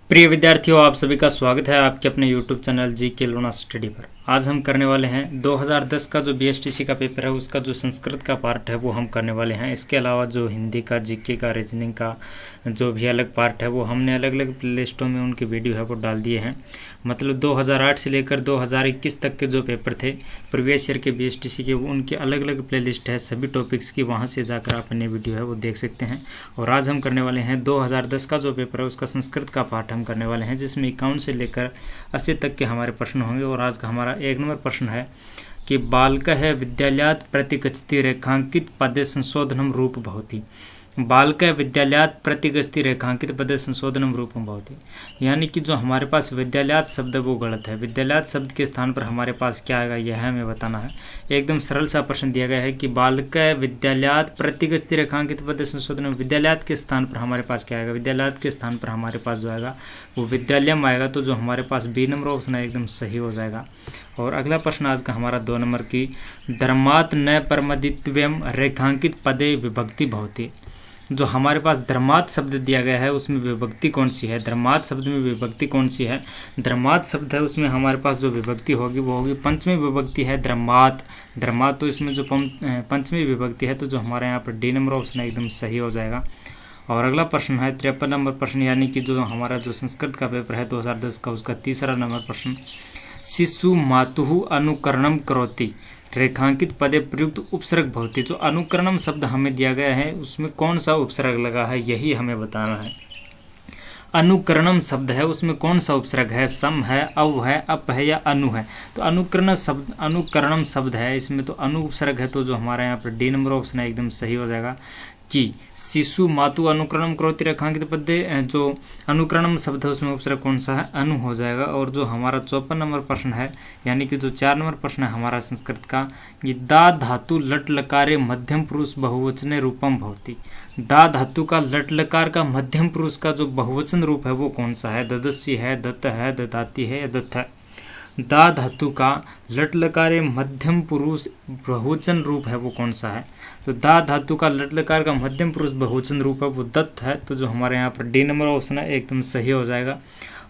प्रिय विद्यार्थियों, आप सभी का स्वागत है आपके अपने YouTube चैनल GK लोना स्टडी पर। आज हम करने वाले हैं 2010 का जो BSTC का पेपर है उसका जो संस्कृत का पार्ट है वो हम करने वाले हैं। इसके अलावा जो हिंदी का, GK का, रीजनिंग का जो भी अलग पार्ट है वो हमने अलग अलग प्लेलिस्टों में उनकी वीडियो है वो डाल दिए हैं। मतलब 2008 से लेकर 2021 तक के जो पेपर थे प्रीवियस ईयर के BSTC के, वो उनके अलग अलग प्लेलिस्ट है सभी टॉपिक्स की, वहाँ से जाकर आप अपनी वीडियो है वो देख सकते हैं। और आज हम करने वाले हैं 2010 का जो पेपर है उसका संस्कृत का पार्ट हम करने वाले हैं, जिसमें 51 से लेकर 80 तक के हमारे प्रश्न होंगे। और आज का हमारा 1 नंबर प्रश्न है कि बालकः विद्यालयात् प्रतिगच्छति रेखांकित पदे संशोधनम रूप भवति। बालकः विद्यालयात् प्रतिगच्छति रेखांकित पदे संशोधनम रूपम भवति, यानी कि जो हमारे पास विद्यालयात् शब्द है वो गलत है। विद्यालयात् शब्द के स्थान पर हमारे पास क्या आएगा यह हमें बताना है। एकदम सरल सा प्रश्न दिया गया है कि बालकः विद्यालयात् प्रतिगच्छति रेखांकित पदे संशोधनम, विद्यालयात् के स्थान पर हमारे पास क्या आएगा? विद्यालयात् के स्थान पर हमारे पास जो आएगा वो विद्यालयम आएगा, तो जो हमारे पास बी नंबर ऑप्शन है एकदम सही हो जाएगा। और अगला प्रश्न आज का हमारा 2 नंबर की धर्मात् न परमदित्वम रेखांकित पदे विभक्ति भवति। जो हमारे पास धर्मात् शब्द दिया गया है उसमें विभक्ति कौन सी है? धर्मात् शब्द में विभक्ति कौन सी है? धर्मात् शब्द है उसमें हमारे पास जो विभक्ति होगी वो होगी पंचमी विभक्ति है धर्मात्। धर्मात् तो इसमें जो पंचमी विभक्ति है, तो जो हमारे यहाँ पर डी नंबर ऑप्शन है एकदम सही हो जाएगा। और अगला प्रश्न है 53 नंबर प्रश्न, यानी कि जो हमारा जो संस्कृत का पेपर है 2010 का उसका 3रा नंबर प्रश्न। शिशु मातुः अनुकरणम करोति रेखांकित पदे प्रयुक्त उपसर्ग भवति। जो अनुकरणम शब्द हमें दिया गया है उसमें कौन सा उपसर्ग लगा है यही हमें बताना है। अनुकरणम शब्द है उसमें कौन सा उपसर्ग है? सम है, अव है, अप है या अनु है? तो अनुकरणम शब्द है, इसमें तो अनु उपसर्ग है, तो जो हमारा यहाँ पर डी नंबर ऑप्शन है एकदम सही हो जाएगा कि शिशु मातु अनुकरणम करोति रेखांकित पदे, जो अनुकरणम शब्द है उसमें उपसर्ग कौन सा है? अनु हो जाएगा। और जो हमारा 54 नंबर प्रश्न है, यानी कि जो 4 नंबर प्रश्न है हमारा संस्कृत का, ये दा धातु लट लकारे मध्यम पुरुष बहुवचने रूपम भवति। दा धातु का लट लकार का मध्यम पुरुष का जो बहुवचन रूप है वो कौन सा है? ददस्य है, दत्त है, ददाती है या दत्त है? दा धातु का लट लकारे मध्यम पुरुष बहुवचन रूप है वो कौन सा है? तो दा धातु का लट लकार का मध्यम पुरुष बहुवचन रूप है वो दत्त है, तो जो हमारे यहाँ पर डी नंबर ऑप्शन है एकदम सही हो जाएगा।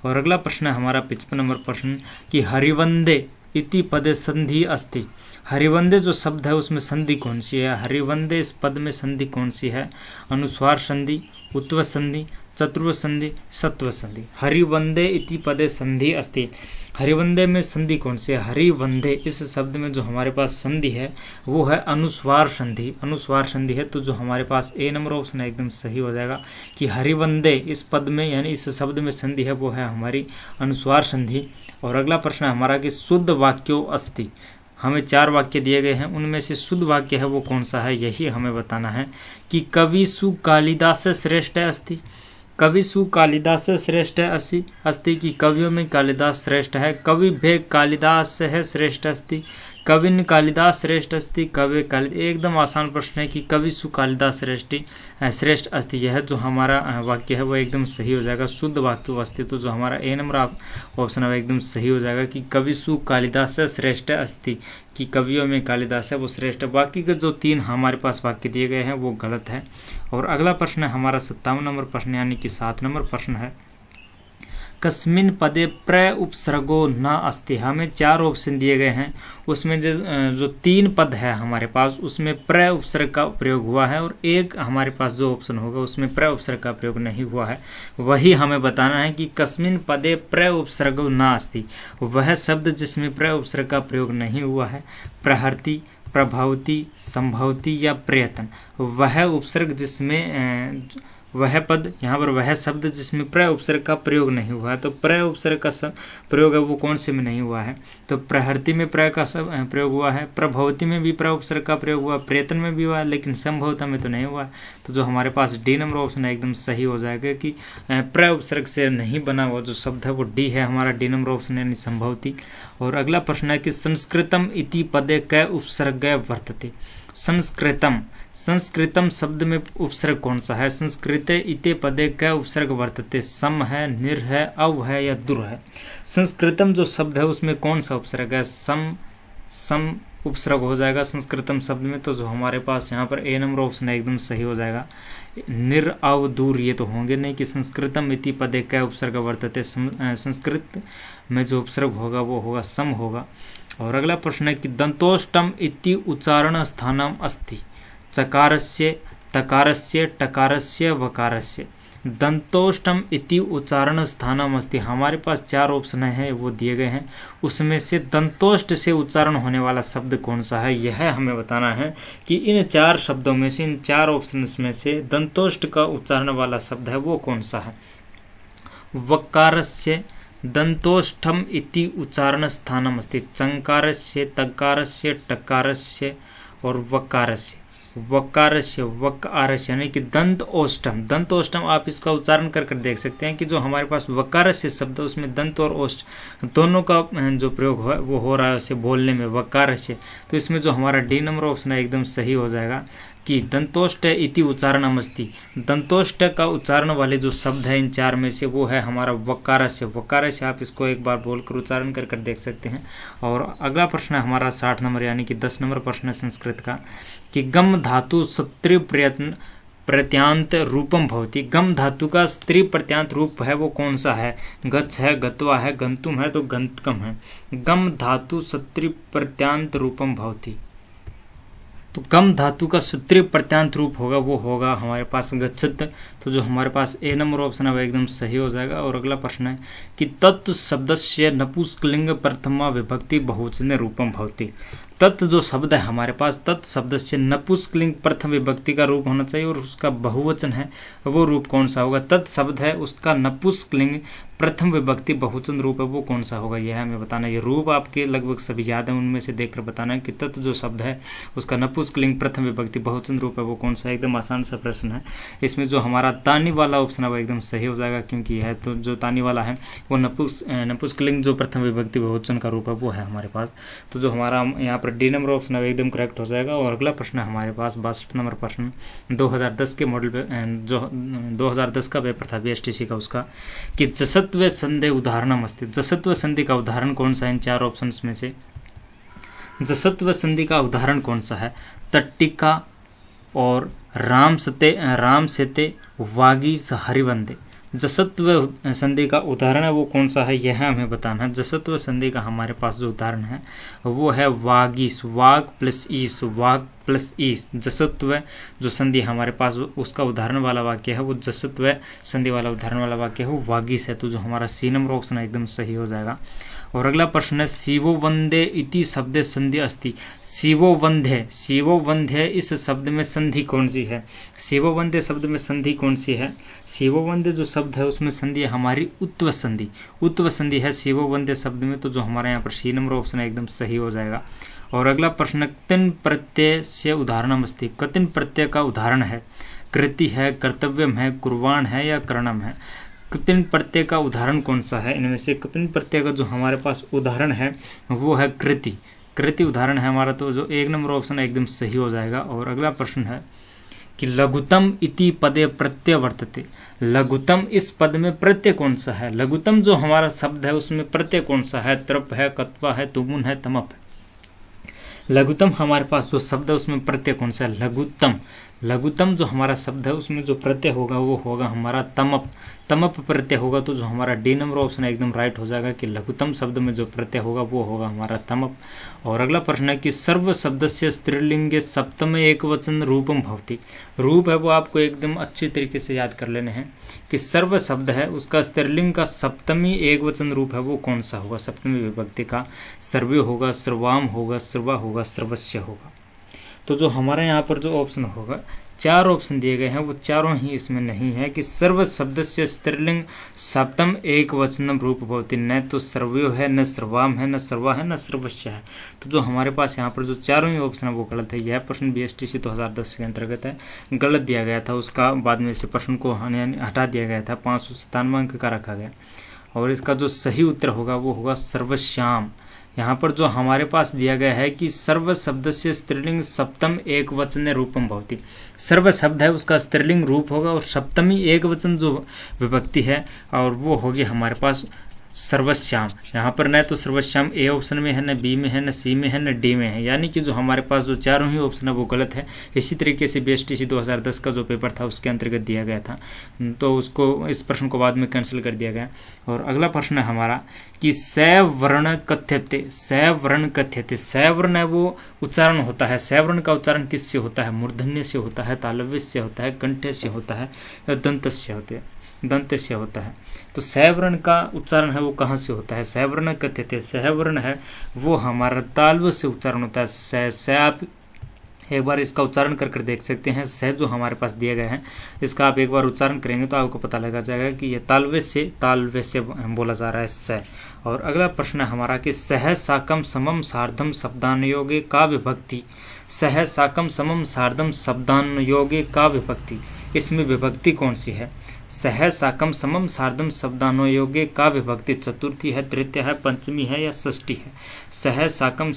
और अगला प्रश्न है हमारा 55 नंबर प्रश्न कि हरिवंदे इति पदे संधि अस्ति। हरिवंदे जो शब्द है उसमें संधि कौन सी है? हरिवंदे इस पद में संधि कौन सी है? अनुस्वार संधि, उत्व संधि, चतुर्व संधि, सत्व संधि। हरिवंदे इति पदे संधि अस्ति। हरिवंदे में संधि कौन सी है? हरिवंदे इस शब्द में जो हमारे पास संधि है वो है अनुस्वार संधि। अनुस्वार संधि है, तो जो हमारे पास ए नंबर ऑप्शन है एकदम सही हो जाएगा कि हरिवंदे इस पद में यानी इस शब्द में संधि है वो है हमारी अनुस्वार संधि। और अगला प्रश्न है हमारा कि शुद्ध वाक्यो अस्ति। हमें 4 वाक्य दिए गए हैं, उनमें से शुद्ध वाक्य है वो कौन सा है यही हमें बताना है कि कविषु कालिदास श्रेष्ठ अस्ति। कविषु कालिदास श्रेष्ठ अस्ति कि कवियों में कालिदास श्रेष्ठ है। कवि भे कालिदास है श्रेष्ठ अस्ति। कविन कालिदास श्रेष्ठ अस्ति। कवि कालिदास, एकदम आसान प्रश्न है कि कविषु कालिदास श्रेष्ठ अस्ति। यह जो हमारा वाक्य है वो एकदम सही हो जाएगा। शुद्ध वाक्य अस्ति, तो जो हमारा ए नंबर ऑप्शन है एकदम सही हो जाएगा कि कविषु कालिदास श्रेष्ठ अस्ति कि कवियों में कालिदास है वो श्रेष्ठ। बाकी के जो 3 हमारे पास वाक्य दिए गए हैं वो गलत है। और अगला प्रश्न है हमारा 57 नंबर प्रश्न, यानी कि 7 नंबर प्रश्न है कस्मिन पदे प्र उपसर्गो न अस्ति। हमें 4 ऑप्शन दिए गए हैं, उसमें जो 3 पद है हमारे पास उसमें प्र उपसर्ग का प्रयोग हुआ है, और एक हमारे पास जो ऑप्शन होगा उसमें प्र उपसर्ग का प्रयोग नहीं हुआ है। वही हमें बताना है कि कस्मिन पदे प्र उपसर्गो न अस्ति। वह शब्द जिसमें प्र उपसर्ग का प्रयोग नहीं हुआ है, प्रहर्ति, प्रभावती, संभवती या प्रयत्न। वह उपसर्ग जिसमें वह पद यहाँ पर वह शब्द जिसमें प्र उपसर्ग का प्रयोग नहीं हुआ है, तो प्र उपसर्ग का प्रयोग है वो कौन से में नहीं हुआ है? तो प्रहर्ति में प्र का प्रयोग हुआ है, प्रभवती में भी प्र उपसर्ग का प्रयोग हुआ, प्रयत्न में भी हुआ है, लेकिन संभवता में तो नहीं हुआ है। तो जो हमारे पास डी नंबर ऑप्शन है एकदम सही हो जाएगा कि प्र उपसर्ग से नहीं बना हुआ जो शब्द है वो डी है हमारा, डी नंबर ऑप्शन यानी संभवती। और अगला प्रश्न है कि संस्कृतम इति पदे क उपसर्ग वर्तते। संस्कृतम शब्द में उपसर्ग कौन सा है? संस्कृते इते पदे क उपसर्ग वर्तते। सम है, निर है, अव है या दुर है? संस्कृतम जो शब्द है उसमें कौन सा उपसर्ग है? सम, उपसर्ग हो जाएगा संस्कृतम शब्द में। तो जो हमारे पास यहाँ पर ए नंबर ऑप्शन है एकदम सही हो जाएगा। निरअवधूर ये तो होंगे नहीं कि संस्कृतम इति पदे का उपसर्ग वर्तते, संस्कृत में जो उपसर्ग होगा वो होगा सम होगा। और अगला प्रश्न है कि दंतोष्टम इति उच्चारण स्थानम अस्ति चकारस्य तकारस्य टकारस्य वकारस्य। दंतोष्टम इति उच्चारण स्थानम अस्ति, हमारे पास 4 ऑप्शन है वो दिए गए हैं, उसमें से दंतोष्ट से उच्चारण होने वाला शब्द कौन सा है यह हमें बताना है कि इन 4 शब्दों में से, इन 4 ऑप्शन में से दंतोष्ट का उच्चारण वाला शब्द है वो कौन सा है। वकारस्य दंतोष्ठम इति उच्चारण स्थानम अस्ति चंकारस्य तकारस्य टकारस्य और वकारस्य। वकारस्य वकारस्य यानी कि दंत ओष्टम, दंत ओष्टम आप इसका उच्चारण कर देख सकते हैं कि जो हमारे पास वकारस्य शब्द है उसमें दंत और ओष्ट दोनों का जो प्रयोग है वो हो रहा है उसे बोलने में वकारस्य। तो इसमें जो हमारा डी नंबर ऑप्शन है एकदम सही हो जाएगा कि दंतोष्ट इति उच्चारणम अस्ति, दंतोष्ट का उच्चारण वाले जो शब्द है इन 4 में से वो है हमारा वकारस्य। वकारस्य आप इसको एक बार बोलकर उच्चारण कर देख सकते हैं। और अगला प्रश्न है हमारा 60 नंबर यानी कि 10 नंबर प्रश्न है संस्कृत का कि गम धातु स्त्री प्रत्यांत रूपम भवति। गम धातु का स्त्री प्रत्यांत रूप है वो कौन सा है। गच्छ है, गत्वा है, गंतुम है तो गंतकम है। गम धातु स्त्री प्रत्यांत रूपम भवति, तो गम धातु का सूत्रीय प्रत्यांत रूप होगा वो होगा हमारे पास गच्छत। तो जो हमारे पास ए नंबर ऑप्शन है वो एकदम सही हो जाएगा। और अगला प्रश्न है कि तत् शब्दस्य नपुंसकलिंग प्रथमा विभक्ति बहुवचन रूपम भवति। तत् जो शब्द है हमारे पास, तत् शब्द से नपुंसकलिंग प्रथम विभक्ति का रूप होना चाहिए और उसका बहुवचन है वो रूप कौन सा होगा। तत् शब्द है उसका नपुंसकलिंग प्रथम विभक्ति बहुवचन रूप है वो कौन सा होगा यह हमें बताना। ये रूप आपके लगभग सभी याद है, उनमें से देखकर बताना है कि तत् जो शब्द है उसका नपुंसकलिंग प्रथम विभक्ति बहुवचन रूप है वो कौन सा है। एकदम आसान सा प्रश्न है। इसमें जो हमारा तानी वाला ऑप्शन है वो एकदम सही हो जाएगा क्योंकि यह तो जो तानी वाला है वो नपुंसकलिंग जो प्रथम विभक्ति बहुवचन का रूप है वो है हमारे पास। तो जो हमारा यहाँ पर डी नंबर ऑप्शन है एकदम करेक्ट हो जाएगा। और अगला प्रश्न है हमारे पास 62 नंबर प्रश्न 2010 के मॉडल पे, जो 2010 का पेपर था बीएसटीसी का, उसका कि जसत्व संधि उदाहरणम अस्ति। जसत्व संधि का उदाहरण कौन सा है इन 4 ऑप्शंस में से। जसत्व संधि का उदाहरण कौन सा है। तट्टिका और राम सेते वागी हरिवंदे। जसत्व संधि का उदाहरण है वो कौन सा है यह हमें बताना है। जसत्व संधि का हमारे पास जो उदाहरण है वो है वागीस, वाग प्लस ईस, वाग प्लस ईस। जसत्व जो संधि हमारे पास उसका उदाहरण वाला वाक्य है वो जसत्व संधि वाला उदाहरण वाला वाक्य है वो वागीस है। तो जो हमारा सी नंबर ऑप्शन है एकदम सही हो जाएगा। और अगला प्रश्न है शिवो वंदे इति शब्द संधि अस्ति। शिवो वंदे इस शब्द में संधि कौन सी है। शिवो वंदे शब्द में संधि कौन सी है। शिवो वंदे जो शब्द है उसमें संधि है हमारी उत्व संधि, उत्व संधि है शिवो वंदे शब्द में। तो जो हमारे यहाँ पर सी नंबर ऑप्शन है एकदम सही हो जाएगा। और अगला प्रश्न कतिन प्रत्यय से उदाहरणम अस्ति। कतिन प्रत्यय का उदाहरण है कृति है, कर्तव्यम है, कुर्वाण है या करणम है। कृतिन प्रत्यय का उदाहरण कौन सा है इनमें से। कृतिन प्रत्यय का जो हमारे पास उदाहरण है वो है कृति, कृति उदाहरण है हमारा। तो जो 1 नंबर ऑप्शन है एकदम सही हो जाएगा। और अगला प्रश्न है कि लघुतम इति पदे प्रत्यय वर्तते। लघुतम इस पद में प्रत्यय कौन सा है। लघुतम जो हमारा शब्द है उसमें प्रत्यय कौन सा है। त्रप है, कत्वा है, तुमुन है, तमप है। लघुतम हमारे पास जो शब्द है उसमें प्रत्यय कौन सा है। लघुतम, लघुतम जो हमारा शब्द है उसमें जो प्रत्यय होगा वो होगा हमारा तमप, तमप प्रत्यय होगा। तो जो हमारा डी नंबर ऑप्शन है एकदम राइट हो जाएगा कि लघुतम शब्द में जो प्रत्यय होगा वो होगा हमारा तमप। और अगला प्रश्न है कि सर्व शब्द से स्त्रीलिंगे सप्तम एक वचन रूपम भवति। रूप है वो आपको एकदम अच्छी तरीके से याद कर लेने हैं कि सर्व शब्द है उसका स्त्रीलिंग का सप्तमी एक वचन रूप है वो कौन सा होगा। सप्तमी विभक्ति का सर्वे होगा, सर्वाम होगा, सर्वा होगा, सर्वस्य होगा। तो जो हमारे यहाँ पर जो ऑप्शन होगा 4 ऑप्शन दिए गए हैं वो चारों ही इसमें नहीं है कि सर्व शब्द से स्त्रीलिंग सप्तम एक वचनम रूप भवति। न तो सर्वयो है, न सर्वाम है, न सर्वा है, न सर्वस्य है। तो जो हमारे पास यहाँ पर जो चारों ही ऑप्शन है वो गलत है। यह प्रश्न बीएसटीसी 2010 के अंतर्गत है, गलत दिया गया था। उसका बाद में इसे प्रश्न को हटा दिया गया था, 597 अंक का रखा गया। और इसका जो सही उत्तर होगा वो होगा सर्वश्याम। यहाँ पर जो हमारे पास दिया गया है कि सर्व शब्द से स्त्रीलिंग सप्तम एक वचन रूपम भवति। सर्व शब्द है उसका स्त्रीलिंग रूप होगा और सप्तमी एक वचन जो विभक्ति है और वो होगी हमारे पास सर्वश्याम। यहाँ पर न तो सर्वश्याम ए ऑप्शन में है, न बी में है, न सी में है, न डी में है, यानी कि जो हमारे पास जो चारों ही ऑप्शन है वो गलत है। इसी तरीके से बीएसटीसी 2010 का जो पेपर था उसके अंतर्गत दिया गया था, तो उसको इस प्रश्न को बाद में कैंसिल कर दिया गया। और अगला प्रश्न है हमारा कि सवर्ण कथ्यते, सवर्ण कथ्यते, सवर्ण है वो उच्चारण होता है, सवर्ण का उच्चारण किससे होता है? मूर्धन्य से होता है, तालव्य से होता है, कंठ से होता है या दंत से होते हैं, दंत से होता है। तो सवर्ण का उच्चारण है वो कहाँ से होता है? सवर्ण कथ्यते, सवर्ण है वो हमारा तालव्य से उच्चारण होता है। स आप एक बार इसका उच्चारण कर देख सकते हैं। स जो हमारे पास दिया गया है इसका आप एक बार उच्चारण करेंगे तो आपको पता लगा जाएगा कि ये तालव्य से बोला जा रहा है स। और अगला प्रश्न है हमारा कि सह साकम समम सार्धम शब्दानुयोगे का विभक्ति, सह साकम समम सार्धम शब्दानुयोगे का विभक्ति, इसमें विभक्ति कौन सी है? सह साकम समम सार्धम शब्दानुयोगे का विभक्ति चतुर्थी है, तृतीय है, पंचमी है या षष्ठी है? सह साकम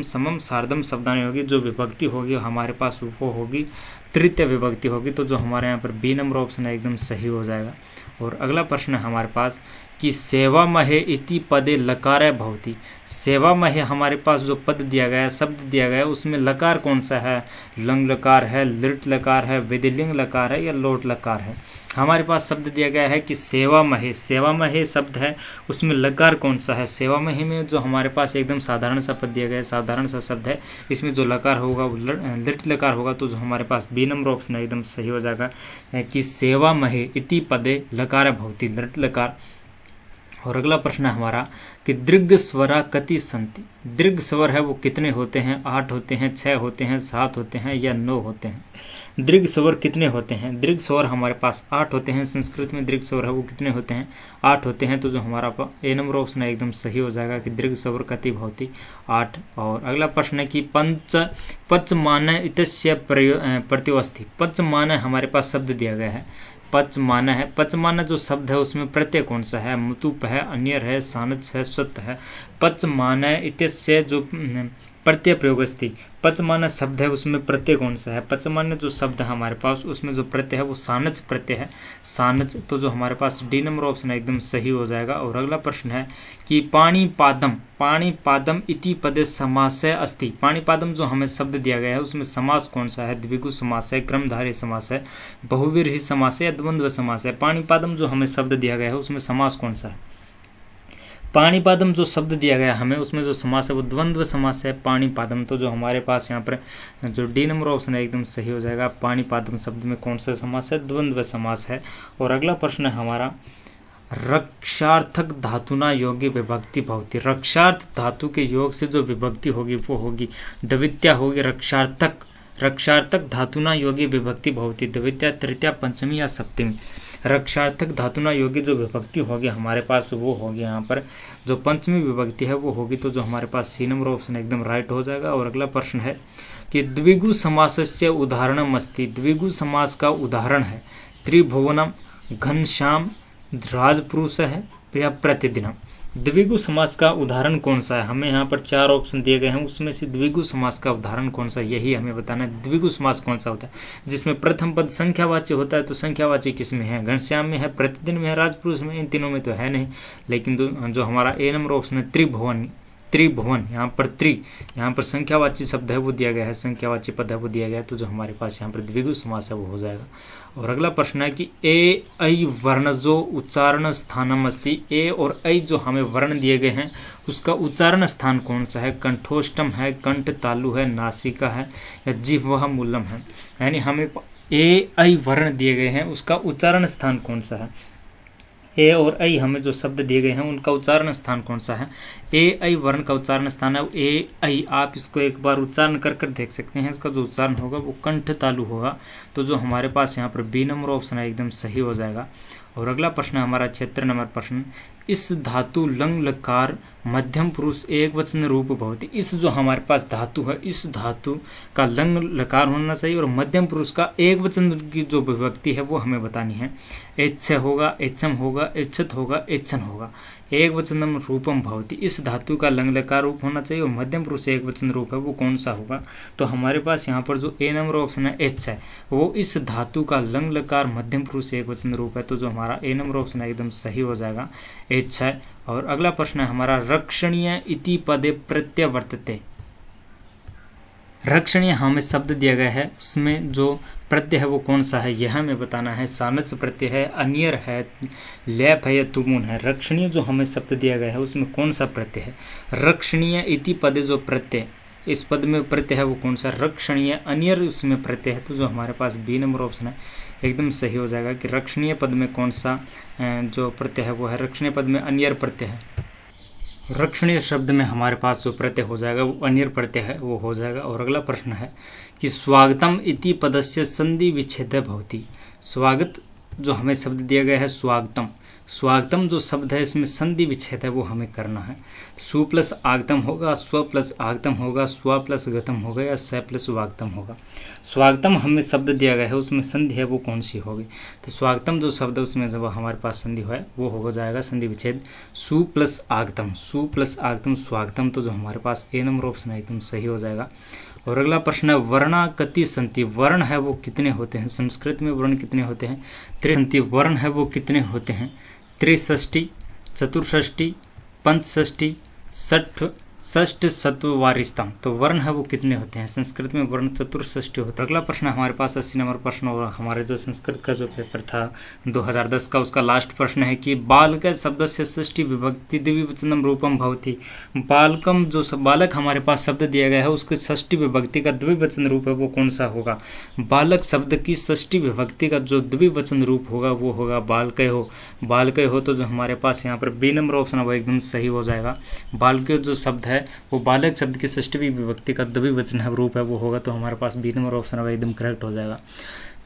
समम सार्धम शब्दानुयोगी जो विभक्ति होगी हमारे पास वो होगी तृतीय विभक्ति होगी। तो जो हमारे यहाँ पर बी नंबर ऑप्शन है एकदम सही हो जाएगा। और अगला प्रश्न है हमारे पास कि सेवामहे इति पदे लकार भवति, सेवामहे हमारे पास जो पद दिया गया है, शब्द दिया गया है, उसमें लकार कौन सा है? लंग लकार है, लिट लकार है, विधिलिंग लकार है या लोट लकार है? हमारे पास शब्द दिया गया है कि सेवामहे, सेवामहे शब्द है उसमें लकार कौन सा है? सेवामहे में जो हमारे पास एकदम साधारण सा पद दिया गया है, साधारण सा शब्द है, इसमें जो लकार होगा वो लिट लकार होगा। तो जो हमारे पास बी नंबर ऑप्शन है एकदम सही हो जाएगा कि सेवामहे इति पदे लकार भवति, लिट लकार। और अगला प्रश्न है हमारा कि दीर्घ स्वरा कति संति, दीर्घ स्वर है वो कितने होते हैं? 8 होते हैं, 6 होते हैं, 7 होते हैं या 9 होते हैं? दीर्घ स्वर कितने होते हैं? दीर्घ स्वर हमारे पास 8 होते हैं। संस्कृत में दीर्घ स्वर है वो कितने होते हैं? 8 होते हैं। तो जो हमारा ए नंबर ऑप्शन है एकदम सही हो जाएगा कि दीर्घ स्वर कति भवति 8। और अगला प्रश्न है कि पचमान इतस्य प्रतिवस्थि, पचमान हमारे पास शब्द दिया गया है, पचमान है, पचमान जो शब्द है उसमें प्रत्यय कौन सा है? मुतुप है, अन्यर है, सानच है, स्वत है। पचमान इत्यस्य जो प्रत्यय प्रयोगस्थि, पचमान शब्द है उसमें प्रत्यय कौन सा है? पचमान जो शब्द है हमारे पास उसमें जो प्रत्यय है वो सानच प्रत्यय है, सानच। तो जो हमारे पास डी नंबर ऑप्शन है एकदम सही हो जाएगा। और अगला प्रश्न है कि पाणिपादम, पाणिपादम इति पदे समासय अस्ति, पाणिपादम जो हमें शब्द दिया गया है उसमें समास कौन सा है? द्विगु समास है, क्रमधारय समास है, बहुव्रीहि समास है या द्वंद्व समास है? पाणिपादम जो हमें शब्द दिया गया है उसमें समास कौन सा है? पाणिपादम जो शब्द दिया गया हमें उसमें जो समास है वो द्वंद्व समास है, पाणिपादम। तो जो हमारे पास यहाँ पर जो डी नंबर ऑप्शन है एकदम सही हो जाएगा। पाणिपादम शब्द में कौन सा समास है? द्वंद्व समास है। और अगला प्रश्न है हमारा रक्षार्थक धातुना योगी विभक्ति भवति, रक्षार्थ धातु के योग से जो विभक्ति होगी वो होगी द्वितीया होगी। रक्षार्थक, रक्षार्थक धातुना योगी विभक्ति भवति द्वितीया, तृतीया, पंचमी या सप्तमी। रक्षार्थक धातुना योगी जो विभक्ति होगी हमारे पास वो होगी यहाँ पर जो पंचमी विभक्ति है वो होगी। तो जो हमारे पास सी नंबर ऑप्शन एकदम राइट हो जाएगा। और अगला प्रश्न है कि द्विगु समासस्य उदाहरणम अस्ति, द्विगु समास का उदाहरण है त्रिभुवनम, घनश्याम, राजपुरुष है या प्रतिदिनम। द्विगु समास का उदाहरण कौन सा है? हमें यहाँ पर 4 ऑप्शन दिए गए हैं, उसमें से द्विगु समास का उदाहरण कौन सा है यही हमें बताना है। द्विगु समास कौन सा होता है? जिसमें प्रथम पद संख्यावाची होता है। तो संख्यावाची किस में है? घनश्याम में है, प्रतिदिन में है, राजपुरुष में, इन तीनों में तो है नहीं। लेकिन जो हमारा ए नंबर ऑप्शन है त्रिभुवन, त्रिभुवन, यहाँ पर संख्यावाची शब्द है वो दिया गया है, संख्यावाची पद है वो दिया गया है। तो जो हमारे पास यहाँ पर द्विगु समास है वो हो जाएगा। और अगला प्रश्न है कि ए ऐ वर्ण जो उच्चारण स्थानम अस्ति, ए और ऐ जो हमें वर्ण दिए गए हैं उसका उच्चारण स्थान कौन सा है? कंठोष्टम है, कंठ तालु है, नासिका है या जिह्वा मूलम है? यानी हमें ए ऐ वर्ण दिए गए हैं उसका उच्चारण स्थान कौन सा है? ए और ऐ हमें जो शब्द दिए गए हैं उनका उच्चारण स्थान कौन सा है? ए ऐ वर्ण का उच्चारण स्थान है ए ऐ। आप इसको एक बार उच्चारण कर देख सकते हैं। इसका जो उच्चारण होगा वो कंठ तालु होगा। तो जो हमारे पास यहाँ पर बी नंबर ऑप्शन है एकदम सही हो जाएगा। और अगला प्रश्न हमारा 76 नंबर प्रश्न, इस धातु लंग लकार मध्यम पुरुष एक वचन रूप भवति। इस जो हमारे पास धातु है, इस धातु का लंग लकार होना चाहिए और मध्यम पुरुष का एक वचन की जो विभक्ति है वो हमें बतानी है। एच्छ होगा, एच्छम होगा, एच्छत होगा, एच्छन होगा। एक वचनम रूपम भवति, इस धातु का लंग लकार रूप होना चाहिए और मध्यम पुरुष एक वचन रूप है वो कौन सा होगा। तो हमारे पास यहाँ पर जो ए नंबर ऑप्शन है एच है, वो इस धातु का लंग लकार मध्यम पुरुष एक वचन रूप है। तो जो हमारा ए नंबर ऑप्शन है एकदम सही हो जाएगा, एच है। और अगला प्रश्न है हमारा, रक्षणीय इति पदे प्रत्यय वर्तते। रक्षणीय हमें शब्द दिया गया है, उसमें जो प्रत्यय है वो कौन सा है यह हमें बताना है। सानच प्रत्यय है, अनियर है, लैप है या तुमुन है। रक्षणीय जो हमें शब्द दिया गया है उसमें कौन सा प्रत्यय है। रक्षणीय इति पदे जो प्रत्यय, इस पद में प्रत्यय है वो कौन सा, रक्षणीय। अनियर उसमें प्रत्यय है, तो जो हमारे पास बी नंबर ऑप्शन है एकदम सही हो जाएगा कि रक्षणीय पद में कौन सा जो प्रत्यय है वो है, रक्षणीय पद में अनियर प्रत्यय है। रक्षणीय शब्द में हमारे पास जो प्रत्यय हो जाएगा वो अनियर प्रत्यय है, वो हो जाएगा। और अगला प्रश्न है कि स्वागतम इति पदस्य संधि विच्छेद भवति। स्वागत जो हमें शब्द दिया गया है स्वागतम, स्वागतम जो शब्द है इसमें संधि विच्छेद है वो हमें करना है। सु प्लस आगतम होगा, स्व प्लस आगतम होगा, स्व प्लस गतम होगा या स प्लस वागतम होगा। स्वागतम हमें शब्द दिया गया है उसमें संधि है वो कौन सी होगी। तो स्वागतम जो शब्द है उसमें जब हमारे पास संधि है वो हो जाएगा संधि विच्छेद सु प्लस आगतम, सु प्लस आगतम स्वागतम। तो जो हमारे पास ए नंबर ऑप्शन है एकदम सही हो जाएगा। और अगला प्रश्न है, वर्णा कति संति। वर्ण है वो कितने होते हैं, संस्कृत में वर्ण कितने होते हैं। त्रिसंति वर्ण है वो कितने होते हैं, त्रिषष्टि, चतुर्षष्टि, पंचषष्टि, षष्ठ, सत्वारिस्तम। तो वर्ण है वो कितने होते हैं, संस्कृत में वर्ण चतुर्षष्टि होता है। अगला प्रश्न हमारे पास 80 नंबर प्रश्न और हमारे जो संस्कृत का जो पेपर था 2010 का उसका लास्ट प्रश्न है कि बालक शब्द से षष्ठी विभक्ति द्विवचनम रूपम भवति। बालकम जो बालक हमारे पास शब्द दिया गया है उसके षष्ठी विभक्ति का द्विवचन रूप है वो कौन सा होगा। बालक शब्द की षष्ठी विभक्ति का जो द्विवचन रूप होगा वो होगा बालकय हो। बालकय हो तो जो हमारे पास यहाँ पर बी नंबर ऑप्शन है वो एकदम सही हो जाएगा। बालकय जो शब्द है वो बालक शब्द की षष्ठी विभक्ति का द्विवचन रूप है वो होगा। तो हमारे पास बी नंबर ऑप्शन है एकदम करेक्ट हो जाएगा।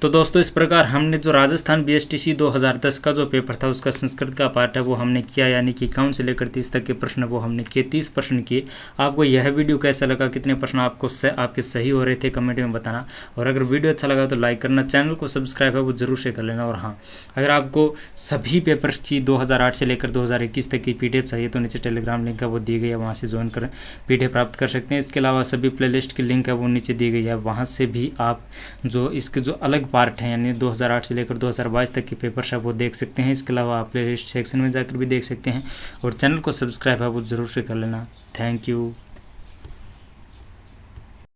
तो दोस्तों इस प्रकार हमने जो राजस्थान बीएसटीसी 2010 का जो पेपर था उसका संस्कृत का पार्ट है वो हमने किया, यानी कि 51 से लेकर 30 तक के प्रश्न वो हमने किए, 30 प्रश्न किए। आपको यह वीडियो कैसा लगा, कितने प्रश्न आपको आपके सही हो रहे थे कमेंट में बताना। और अगर वीडियो अच्छा लगा तो लाइक करना, चैनल को सब्सक्राइब है वो जरूर से कर लेना। और हाँ, अगर आपको सभी पेपर की 2008 से लेकर 2021 तक की पीडीएफ चाहिए तो नीचे टेलीग्राम लिंक है वो दी गई है, वहाँ से ज्वाइन कर पीडीएफ प्राप्त कर सकते हैं। इसके अलावा सभी प्लेलिस्ट की लिंक है वो नीचे दी गई है, वहाँ से भी आप जो इसके जो अलग पार्ट हैं यानी 2008 से लेकर 2022 तक के पेपर्स है वो देख सकते हैं। इसके अलावा आप प्लेलिस्ट सेक्शन में जाकर भी देख सकते हैं और चैनल को सब्सक्राइब है वो जरूर से कर लेना। Thank you.